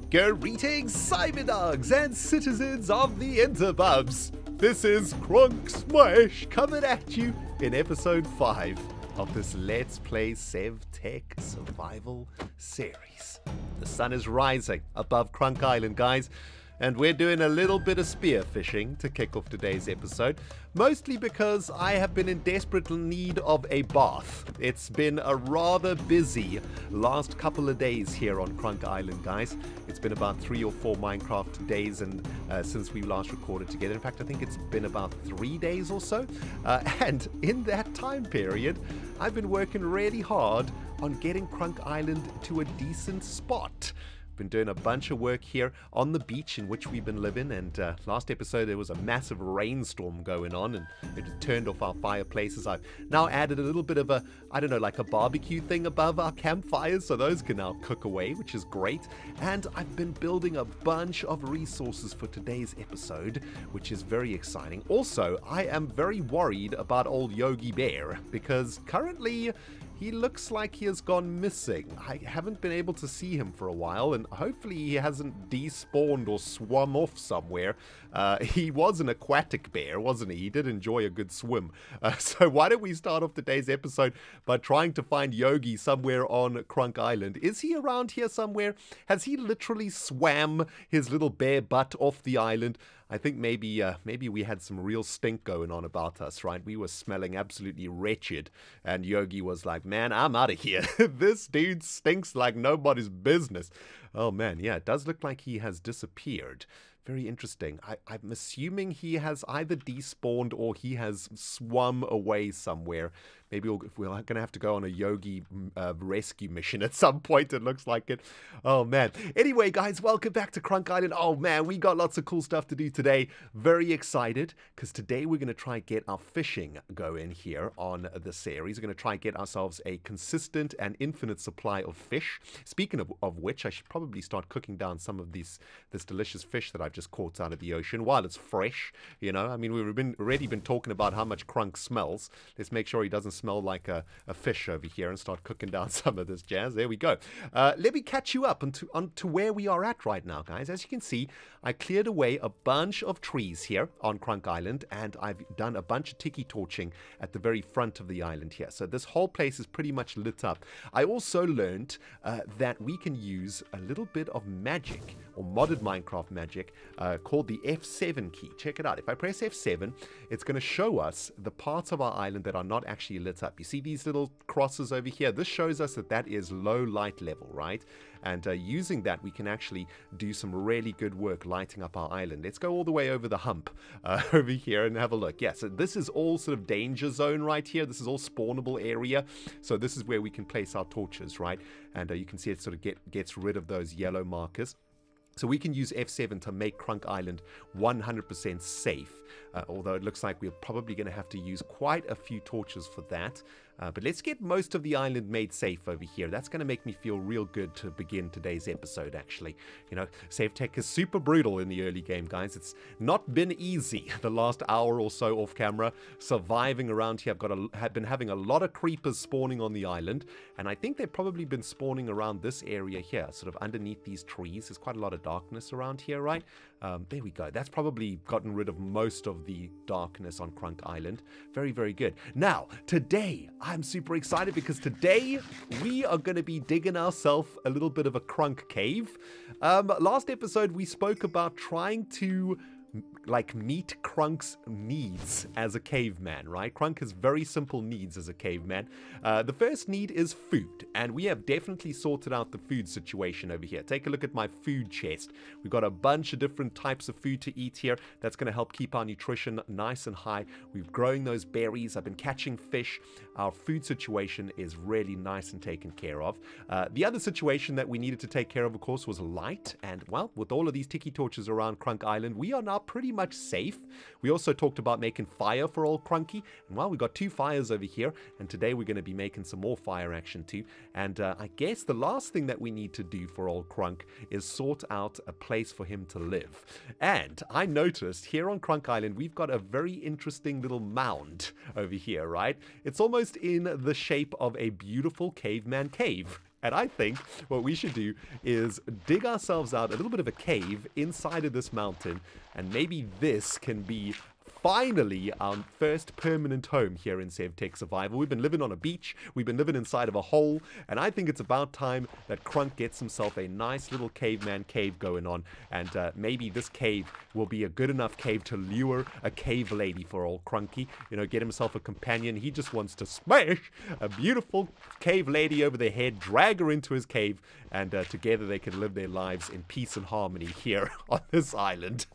Greetings, cyberdogs and citizens of the interbubs. This is Krunkk Smash coming at you in episode 5 of this Let's Play Sevtech survival series. The sun is rising above Krunkk Island, guys, and we're doing a little bit of spearfishing to kick off today's episode, mostly because I have been in desperate need of a bath. It's been a rather busy last couple of days here on Krunkk Island, guys. It's been about 3 or 4 Minecraft days and since we last recorded together. In fact, I think it's been about 3 days or so. And in that time period, I've been working really hard on getting Krunkk Island to a decent spot. Been doing a bunch of work here on the beach in which we've been living, and last episode there was a massive rainstorm going on and it turned off our fireplaces. I've now added a little bit of a, I don't know, like a barbecue thing above our campfires, so those can now cook away, which is great. And I've been building a bunch of resources for today's episode, which is very exciting. Also, I am very worried about old Yogi Bear, because currently he looks like he has gone missing. I haven't been able to see him for a while, and hopefully he hasn't despawned or swum off somewhere. He was an aquatic bear, wasn't he? He did enjoy a good swim. So why don't we start off today's episode by trying to find Yogi somewhere on Krunkk Island. Is he around here somewhere? Has he literally swam his little bare butt off the island? I think maybe we had some real stink going on about us, right? We were smelling absolutely wretched, and Yogi was like, man, I'm out of here. This dude stinks like nobody's business. Oh man, yeah, it does look like he has disappeared. Very interesting. I'm assuming he has either despawned or he has swum away somewhere. Maybe we're going to have to go on a Yogi rescue mission at some point, it looks like it. Oh, man. Anyway, guys, welcome back to Krunkk Island. Oh, man, we got lots of cool stuff to do today. Very excited, because today we're going to try and get our fishing going here on the series. We're going to try and get ourselves a consistent and infinite supply of fish. Speaking of which, I should probably start cooking down some of this delicious fish that I've just caught out of the ocean while it's fresh. You know, I mean, we've already been talking about how much Krunkk smells. Let's make sure he doesn't smell like a fish over here and start cooking down some of this jazz. There we go. Let me catch you up onto where we are at right now, guys. As you can see, I cleared away a bunch of trees here on Krunkk Island, and I've done a bunch of tiki torching at the very front of the island here. So this whole place is pretty much lit up. I also learned that we can use a little bit of magic, or modded Minecraft magic, called the F7 key. Check it out. If I press F7, it's going to show us the parts of our island that are not actually lit up. You see these little crosses over here? This shows us that that is low light level, right? And using that, we can actually do some really good work lighting up our island. Let's go all the way over the hump over here and have a look. Yeah, so this is all sort of danger zone right here. This is all spawnable area. So this is where we can place our torches, right? And you can see it sort of gets rid of those yellow markers. So we can use F7 to make Krunkk Island 100% safe, although it looks like we're probably going to have to use quite a few torches for that. But let's get most of the island made safe over here. That's going to make me feel real good to begin today's episode, actually. You know, Sevtech is super brutal in the early game, guys. It's not been easy the last hour or so off camera, surviving around here. I've been having a lot of creepers spawning on the island, and I think they've probably been spawning around this area here, sort of underneath these trees. There's quite a lot of darkness around here, right? There we go. That's probably gotten rid of most of the darkness on Krunkk Island. Very, very good. Now, today, I'm super excited because today we are going to be digging ourselves a little bit of a Krunkk cave. Last episode, we spoke about trying to meet Krunk's needs as a caveman, right? Krunkk has very simple needs as a caveman. The first need is food, and we have definitely sorted out the food situation over here. Take a look at my food chest. We've got a bunch of different types of food to eat here. That's going to help keep our nutrition nice and high. We've grown those berries. I've been catching fish. Our food situation is really nice and taken care of. The other situation that we needed to take care of course, was light. And, well, with all of these tiki torches around Krunkk Island, we are now pretty much safe. We also talked about making fire for old Krunky, and well, we got 2 fires over here, and today we're going to be making some more fire action too. And I guess the last thing that we need to do for old Krunkk is sort out a place for him to live. And I noticed here on Krunkk Island we've got a very interesting little mound over here, right? It's almost in the shape of a beautiful caveman cave. And I think what we should do is dig ourselves out a little bit of a cave inside of this mountain, and maybe this can be finally our first permanent home here in Sevtech Survival. We've been living on a beach, we've been living inside of a hole, and I think it's about time that Krunkk gets himself a nice little caveman cave going on, and maybe this cave will be a good enough cave to lure a cave lady for old Krunky. You know, get himself a companion. He just wants to smash a beautiful cave lady over the head, drag her into his cave, and together they can live their lives in peace and harmony here on this island.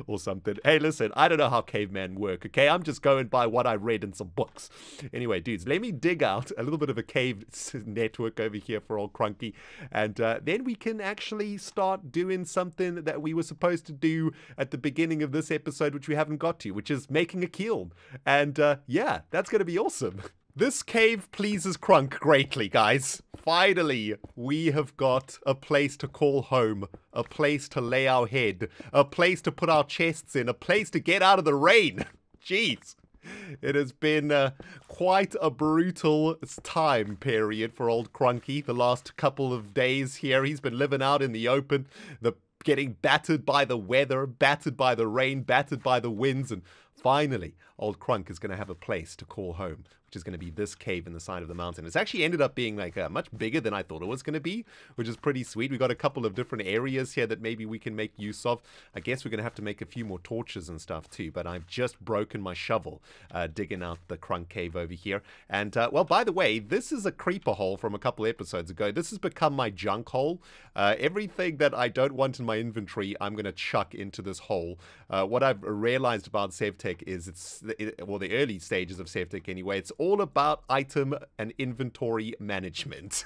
Or something. Hey, listen, I don't know how cavemen work, okay? I'm just going by what I read in some books. Anyway, dudes, let me dig out a little bit of a cave network over here for old Krunky, and then we can actually start doing something that we were supposed to do at the beginning of this episode, which we haven't got to, which is making a kiln. And yeah, that's going to be awesome. This cave pleases Krunkk greatly, guys. Finally, we have got a place to call home, a place to lay our head, a place to put our chests in, a place to get out of the rain. Jeez. It has been quite a brutal time period for old Krunky. The last couple of days here, he's been living out in the open, getting battered by the weather, battered by the rain, battered by the winds, and finally, old Krunkk is going to have a place to call home, which is going to be this cave in the side of the mountain. It's actually ended up being like much bigger than I thought it was going to be, which is pretty sweet. We got a couple of different areas here that maybe we can make use of. I guess we're going to have to make a few more torches and stuff too, but I've just broken my shovel digging out the Krunkk cave over here. And, well, by the way, this is a creeper hole from a couple episodes ago. This has become my junk hole. Everything that I don't want in my inventory, I'm going to chuck into this hole. What I've realized about Sevtech is well, the early stages of Sevtech anyway, it's all about item and inventory management.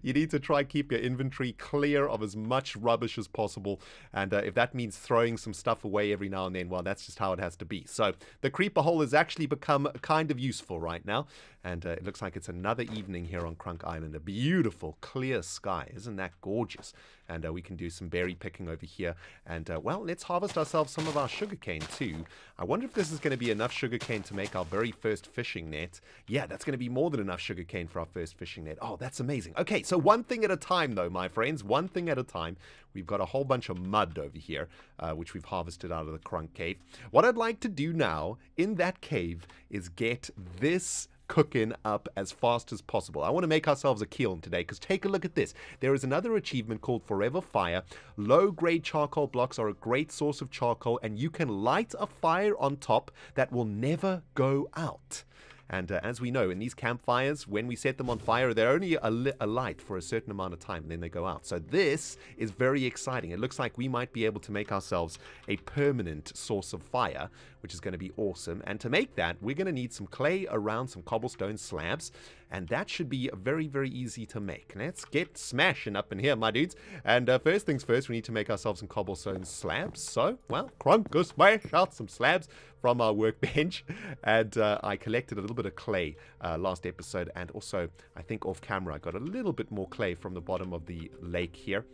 You need to try keep your inventory clear of as much rubbish as possible, and if that means throwing some stuff away every now and then, well, that's just how it has to be. So the creeper hole has actually become kind of useful right now, and it looks like it's another evening here on Krunkk Island. A beautiful clear sky, isn't that gorgeous? And we can do some berry picking over here, and well, let's harvest ourselves some of our sugarcane too. I wonder if this is going to be enough sugarcane to make our very first fishing net. Yeah, that's going to be more than enough sugarcane for our first fishing net. Oh, that's amazing. Okay, so one thing at a time though, my friends, one thing at a time. We've got a whole bunch of mud over here, which we've harvested out of the Krunkk cave. What I'd like to do now in that cave is get this cooking up as fast as possible. I want to make ourselves a kiln today, because take a look at this. There is another achievement called Forever Fire. Low-grade charcoal blocks are a great source of charcoal, and you can light a fire on top that will never go out. And as we know, in these campfires, when we set them on fire, they're only a light for a certain amount of time, and then they go out. So this is very exciting. It looks like we might be able to make ourselves a permanent source of fire, which is going to be awesome. And to make that, we're going to need some clay around some cobblestone slabs, and that should be very, very easy to make. Let's get smashing up in here, my dudes. And first things first, we need to make ourselves some cobblestone slabs. So, well, Krunkk, go smash out some slabs from our workbench. And I collected a little bit of clay last episode, and also, I think off camera, I got a little bit more clay from the bottom of the lake here.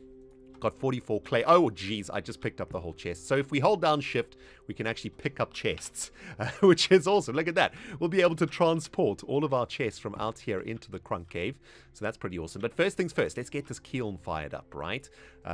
Got 44 clay. Oh, geez, I just picked up the whole chest. So if we hold down shift, we can actually pick up chests, which is awesome. Look at that. We'll be able to transport all of our chests from out here into the Krunkk cave. So that's pretty awesome. But first things first, let's get this kiln fired up, right?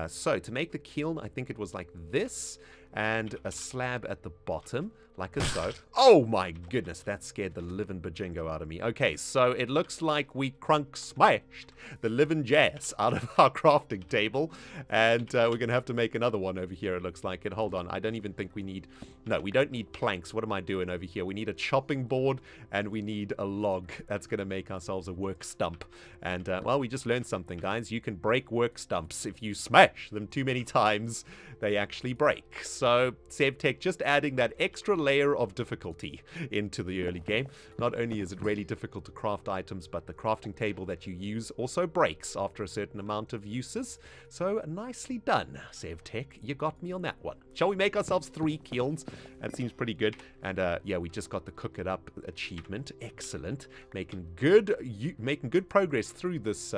So to make the kiln, I think it was like this, and a slab at the bottom, like so. Oh my goodness, that scared the living bajingo out of me. Okay, so it looks like we Krunkk smashed the living jazz out of our crafting table, and we're gonna have to make another one over here, it looks like it. Hold on, I don't even think we need, no, we don't need planks. What am I doing over here? We need a chopping board, and we need a log. That's gonna make ourselves a work stump. And well, we just learned something, guys. You can break work stumps. If you smash them too many times, they actually break. So Sevtech just adding that extra layer of difficulty into the early game. Not only is it really difficult to craft items, but the crafting table that you use also breaks after a certain amount of uses. So nicely done, Sevtech. You got me on that one. Shall we make ourselves 3 kilns? That seems pretty good. And yeah, we just got the cook it up achievement. Excellent. Making good progress through this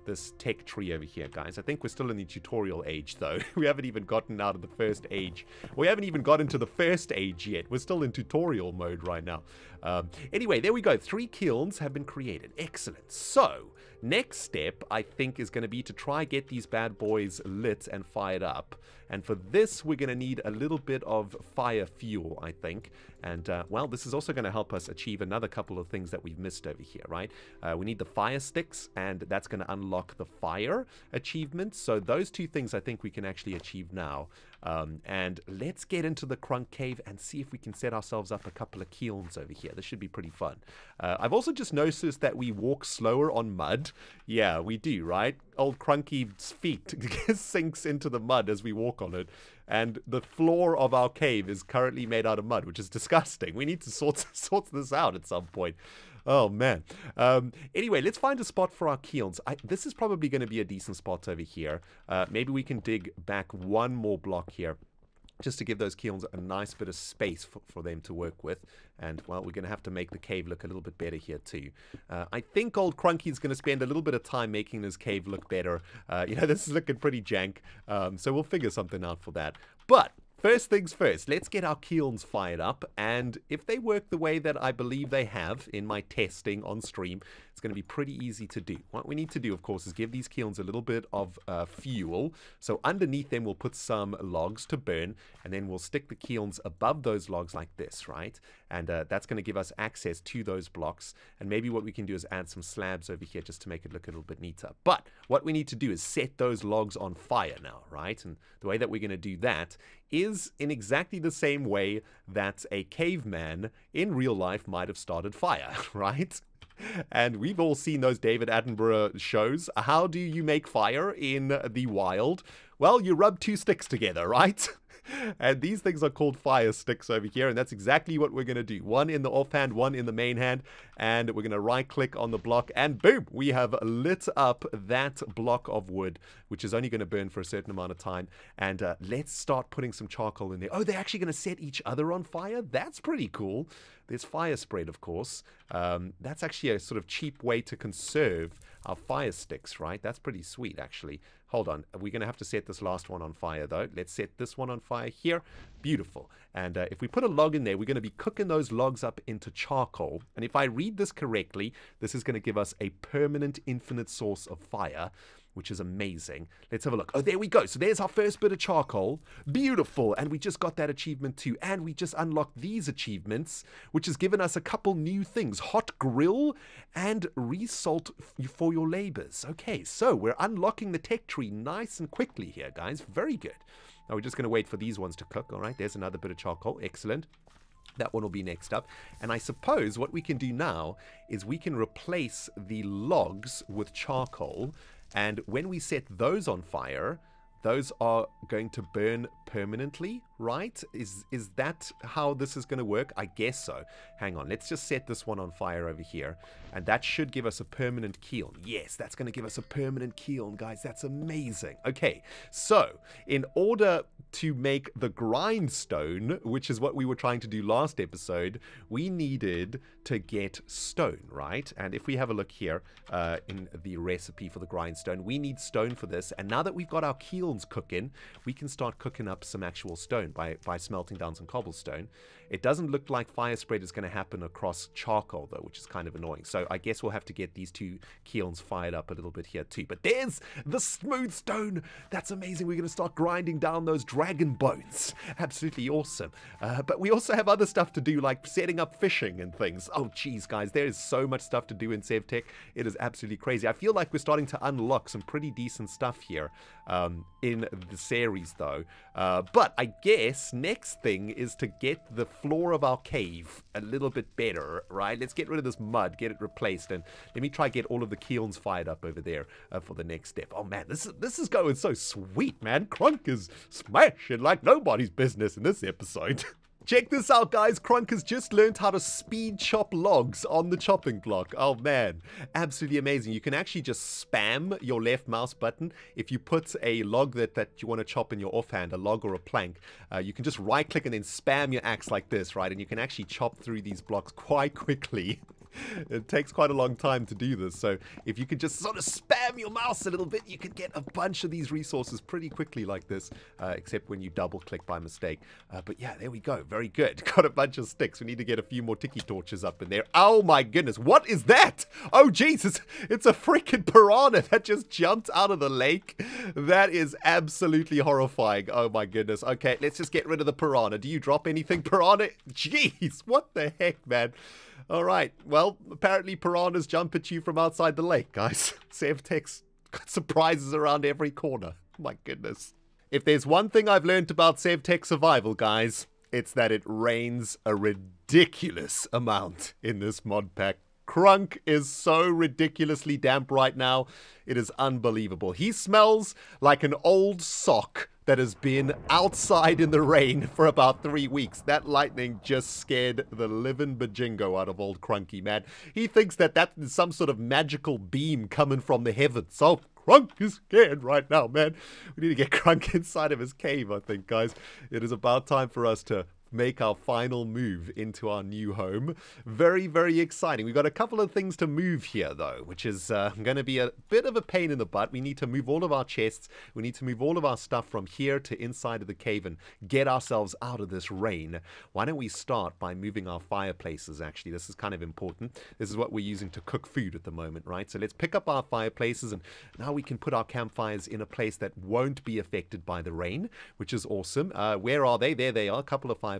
this tech tree over here, guys. I think we're still in the tutorial age, though. We haven't even gotten out of the first age. We haven't even got into the first age yet. We're still in tutorial mode right now. Anyway, there we go. 3 kilns have been created. Excellent. So, next step, I think, is going to be to try get these bad boys lit and fired up. And for this, we're going to need a little bit of fire fuel, I think. And, well, this is also going to help us achieve another couple of things that we've missed over here, right? We need the fire sticks, and that's going to unlock the fire achievement. So those 2 things I think we can actually achieve now. And let's get into the Krunkk cave and see if we can set ourselves up a couple of kilns over here. This should be pretty fun. I've also just noticed that we walk slower on mud. Yeah, we do, right? Old Krunkky's feet sinks into the mud as we walk on it. And the floor of our cave is currently made out of mud, which is disgusting. We need to sort this out at some point. Oh, man. Anyway, let's find a spot for our kilns. This is probably going to be a decent spot over here. Maybe we can dig back 1 more block here, just to give those kilns a nice bit of space for them to work with. And, well, we're going to have to make the cave look a little bit better here, too. I think old Krunkky's going to spend a little bit of time making this cave look better. You know, this is looking pretty jank, so we'll figure something out for that. But first things first, let's get our kilns fired up, and if they work the way that I believe they have in my testing on stream, it's going to be pretty easy to do. What we need to do, of course, is give these kilns a little bit of fuel. So underneath them, we'll put some logs to burn, and then we'll stick the kilns above those logs like this, right? And that's going to give us access to those blocks. And maybe what we can do is add some slabs over here just to make it look a little bit neater. But what we need to do is set those logs on fire now, right? And the way that we're going to do that is in exactly the same way that a caveman in real life might have started fire, right? And we've all seen those David Attenborough shows. How do you make fire in the wild? Well, you rub 2 sticks together, right? And these things are called fire sticks over here, and that's exactly what we're going to do. 1 in the offhand, 1 in the main hand, and we're going to right-click on the block, and boom, we have lit up that block of wood, which is only going to burn for a certain amount of time. And let's start putting some charcoal in there. Oh, they're actually going to set each other on fire? That's pretty cool. There's fire spread, of course. That's actually a sort of cheap way to conserve our fire sticks, right? That's pretty sweet, actually. Hold on. We're going to have to set this last one on fire, though. Let's set this one on fire here. Beautiful. And if we put a log in there, we're going to be cooking those logs up into charcoal. And if I read this correctly, this is going to give us a permanent infinite source of fire, which is amazing. Let's have a look. Oh, there we go. So there's our first bit of charcoal. Beautiful. And we just got that achievement too. And we just unlocked these achievements, which has given us a couple new things. Hot grill and resalt for your labors. Okay, so we're unlocking the tech tree nice and quickly here, guys. Very good. Now we're just going to wait for these ones to cook. All right, there's another bit of charcoal. Excellent. That one will be next up. And I suppose what we can do now is we can replace the logs with charcoal. And when we set those on fire, those are going to burn permanently, right? Is that how this is going to work? I guess so. Hang on, let's just set this one on fire over here, and that should give us a permanent kiln. Yes, that's going to give us a permanent kiln, guys. That's amazing. Okay, so in order to make the grindstone, which is what we were trying to do last episode, we needed to get stone, right? And if we have a look here in the recipe for the grindstone, we need stone for this. And now that we've got our kilns cooking, we can start cooking up some actual stone by smelting down some cobblestone. It doesn't look like fire spread is going to happen across charcoal, though, which is kind of annoying. So I guess we'll have to get these 2 kilns fired up a little bit here too. But there's the smooth stone. That's amazing. We're going to start grinding down those dragon bones. Absolutely awesome. But we also have other stuff to do, like setting up fishing and things. Oh, geez, guys, there is so much stuff to do in Sevtech. It is absolutely crazy. I feel like we're starting to unlock some pretty decent stuff here in the series, though. But I guess next thing is to get the floor of our cave a little bit better, right? Let's get rid of this mud, get it replaced, and let me try get all of the kilns fired up over there for the next step. Oh man, this is going so sweet, man. Krunkk is smashing like nobody's business in this episode. Check this out, guys. Krunkk has just learned how to speed chop logs on the chopping block. Oh, man. Absolutely amazing. You can actually just spam your left mouse button. If you put a log that you want to chop in your offhand, a log or a plank, you can just right-click and then spam your axe like this, right? And you can actually chop through these blocks quite quickly. It takes quite a long time to do this, so if you could just sort of spam your mouse a little bit, you could get a bunch of these resources pretty quickly like this, except when you double-click by mistake. But yeah, there we go. Very good. Got a bunch of sticks. We need to get a few more tiki torches up in there. Oh my goodness, what is that? Oh Jesus, it's a freaking piranha that just jumped out of the lake. That is absolutely horrifying. Oh my goodness. Okay, let's just get rid of the piranha. Do you drop anything, piranha? Jeez, what the heck, man? All right, well, apparently piranhas jump at you from outside the lake, guys. Sevtech's got surprises around every corner. My goodness. If there's one thing I've learned about Sevtech survival, guys, it's that it rains a ridiculous amount in this mod pack. Krunkk is so ridiculously damp right now. It is unbelievable. He smells like an old sock that has been outside in the rain for about 3 weeks. That lightning just scared the living bajingo out of old Krunky, man. He thinks that that is some sort of magical beam coming from the heavens. So Krunkk is scared right now, man. We need to get Krunkk inside of his cave, I think, guys. It is about time for us to make our final move into our new home. Very, very exciting. We've got a couple of things to move here, though, which is going to be a bit of a pain in the butt. We need to move all of our chests. We need to move all of our stuff from here to inside of the cave and get ourselves out of this rain. Why don't we start by moving our fireplaces, actually? This is kind of important. This is what we're using to cook food at the moment, right? So let's pick up our fireplaces, and now we can put our campfires in a place that won't be affected by the rain, which is awesome. Where are they? There they are, a couple of fireplaces.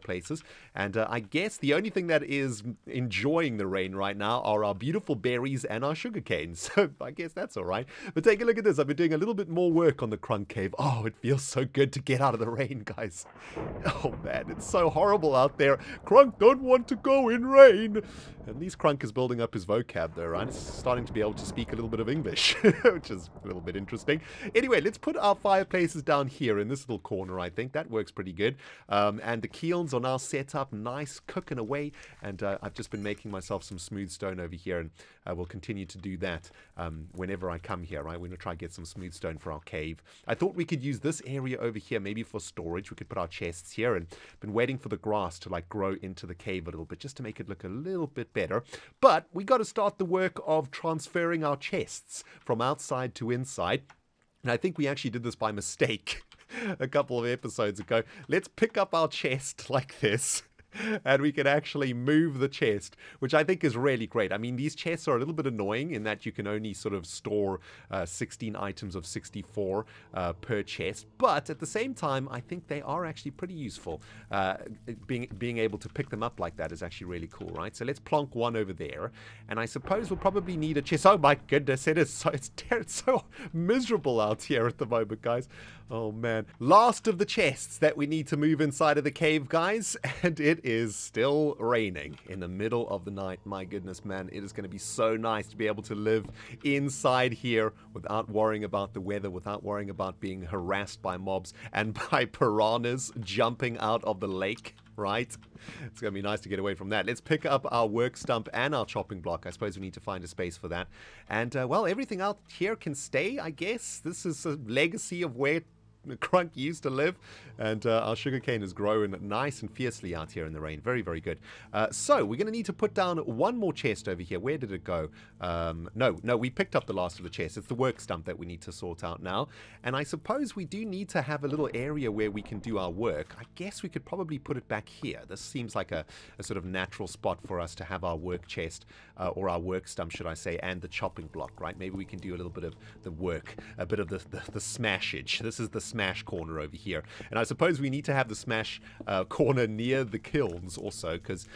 And I guess the only thing that is enjoying the rain right now are our beautiful berries and our sugar canes. So I guess that's all right. But take a look at this. I've been doing a little bit more work on the Krunkk cave. Oh, it feels so good to get out of the rain, guys. Oh, man, it's so horrible out there. Krunkk don't want to go in rain. At least Krunkk is building up his vocab, though, right? He's starting to be able to speak a little bit of English, which is a little bit interesting. Anyway, let's put our fireplaces down here in this little corner, I think. That works pretty good. And the KILNS are now set up, nice, cooking away. And I've just been making myself some smooth stone over here, and we'll continue to do that whenever I come here, right? We're going to try and get some smooth stone for our cave. I thought we could use this area over here, maybe for storage. We could put our chests here, and been waiting for the grass to like grow into the cave a little bit, just to make it look a little bit better. But we got to start the work of transferring our chests from outside to inside. And I think we actually did this by mistake a couple of episodes ago. Let's pick up our chest like this, and we can actually move the chest, which I think is really great. I mean, these chests are a little bit annoying in that you can only sort of store 16 items of 64 per chest, but at the same time, I think they are actually pretty useful. Being able to pick them up like that is actually really cool, right? So let's plonk one over there, and I suppose we'll probably need a chest. Oh my goodness, it's so miserable out here at the moment, guys. Oh man. Last of the chests that we need to move inside of the cave, guys, and it is still raining in the middle of the night. My goodness, man, it is going to be so nice to be able to live inside here without worrying about the weather, without worrying about being harassed by mobs and by piranhas jumping out of the lake, right? It's going to be nice to get away from that. Let's pick up our work stump and our chopping block. I suppose we need to find a space for that. And, well, everything out here can stay, I guess. This is a legacy of where Krunkk used to live, and our sugarcane is growing nice and fiercely out here in the rain. Very, very good. So we're going to need to put down one more chest over here. Where did it go? No, we picked up the last of the chests. It's the work stump that we need to sort out now. And I suppose we do need to have a little area where we can do our work. I guess we could probably put it back here. This seems like a sort of natural spot for us to have our work chest, or our work stump, should I say, and the chopping block, right? Maybe we can do a little bit of the work, a bit of the smashage. This is the smash corner over here, and I suppose we need to have the smash corner near the kilns also, because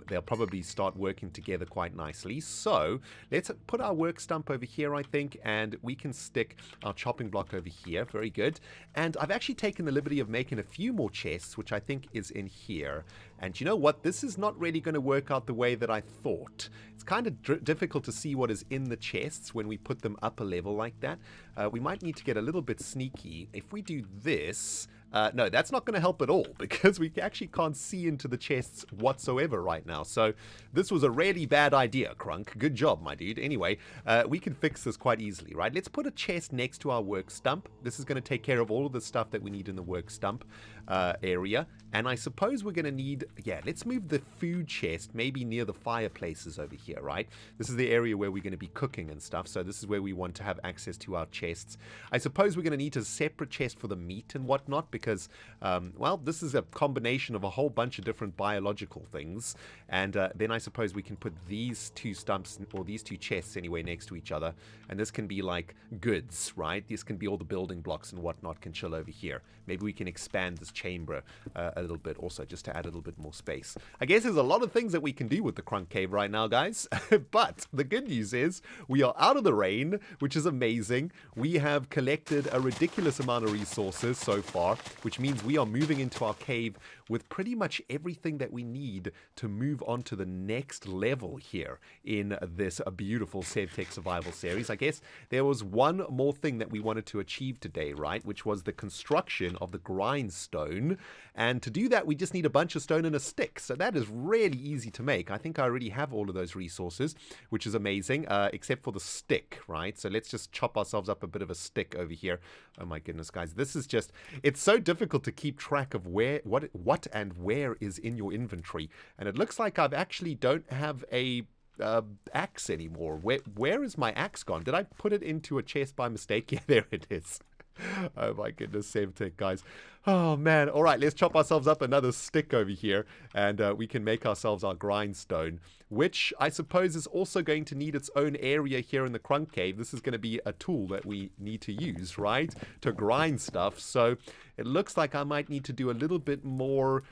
they'll probably start working together quite nicely. So let's put our work stump over here, I think, and we can stick our chopping block over here. Very good. And I've actually taken the liberty of making a few more chests, which I think is in here. And you know what? This is not really going to work out the way that I thought. It's kind of difficult to see what is in the chests when we put them up a level like that. We might need to get a little bit sneaky. If we do this... no, that's not going to help at all, because we actually can't see into the chests whatsoever right now. So this was a really bad idea, Krunkk. Good job, my dude. Anyway, we can fix this quite easily, right? Let's put a chest next to our work stump. This is going to take care of all of the stuff that we need in the work stump. area. And I suppose we're going to need, yeah, let's move the food chest maybe near the fireplaces over here, right? This is the area where we're going to be cooking and stuff, so this is where we want to have access to our chests. I suppose we're going to need a separate chest for the meat and whatnot because, well, this is a combination of a whole bunch of different biological things. And then I suppose we can put these two stumps, or these two chests anyway, next to each other. And this can be like goods, right? This can be all the building blocks and whatnot can chill over here. Maybe we can expand this chamber a little bit also, just to add a little bit more space. I guess there's a lot of things that we can do with the Krunkk cave right now, guys. But the good news is we are out of the rain, which is amazing. We have collected a ridiculous amount of resources so far, which means we are moving into our cave with pretty much everything that we need to move on to the next level here in this beautiful Sevtech survival series. I guess there was one more thing that we wanted to achieve today, right? Which was the construction of the grindstone. And to do that, we just need a bunch of stone and a stick. So that is really easy to make. I think I already have all of those resources, which is amazing, except for the stick, right? So let's just chop ourselves up a bit of a stick over here. Oh my goodness, guys. This is just, it's so difficult to keep track of what and where is in your inventory. And it looks like I've actually don't have a axe anymore. Where is my axe gone? Did I put it into a chest by mistake? Yeah, there it is. Oh my goodness, Sevtech, guys. Oh man. All right, let's chop ourselves up another stick over here, and we can make ourselves our grindstone, which I suppose is also going to need its own area here in the Krunkk cave. This is going to be a tool that we need to use, right, to grind stuff. So it looks like I might need to do a little bit more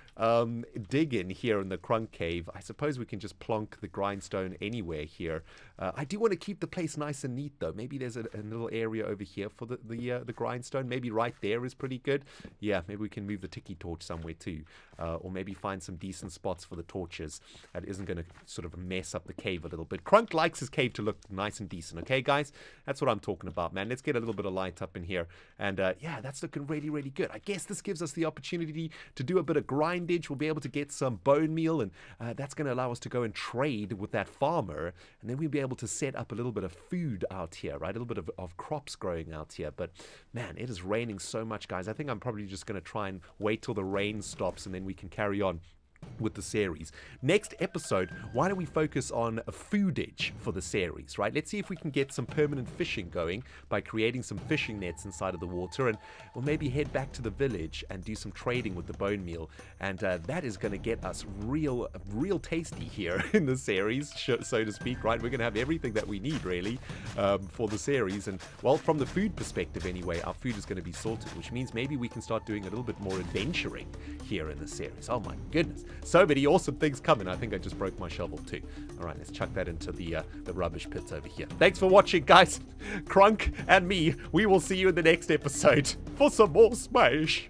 digging here in the Krunkk cave. I suppose we can just plonk the grindstone anywhere here. I do want to keep the place nice and neat, though. Maybe there's a little area over here for the grindstone. Maybe right there is pretty good. Yeah, maybe we can move the tiki torch somewhere too. Or maybe find some decent spots for the torches that isn't going to sort of mess up the cave a little bit. Krunkk likes his cave to look nice and decent, okay, guys? That's what I'm talking about, man. Let's get a little bit of light up in here. And yeah, that's looking really, really good. I guess this gives us the opportunity to do a bit of grindage. We'll be able to get some bone meal, and that's going to allow us to go and trade with that farmer. And then we'll be able to set up a little bit of food out here, right? A little bit of crops growing out here. But man, it is raining so much, guys. I think I'm probably just going to try and wait till the rain stops, and then we can carry on with the series. Next episode, why don't we focus on foodage for the series, right? Let's see if we can get some permanent fishing going by creating some fishing nets inside of the water, and we'll maybe head back to the village and do some trading with the bone meal, and that is going to get us real tasty here in the series, so to speak, right? We're going to have everything that we need, really, for the series. And well, from the food perspective anyway, our food is going to be sorted, which means maybe we can start doing a little bit more adventuring here in the series. Oh my goodness, so many awesome things coming. I think I just broke my shovel too. All right, let's chuck that into the rubbish pits over here. Thanks for watching, guys. Krunkk and me, we will see you in the next episode for some more Smash.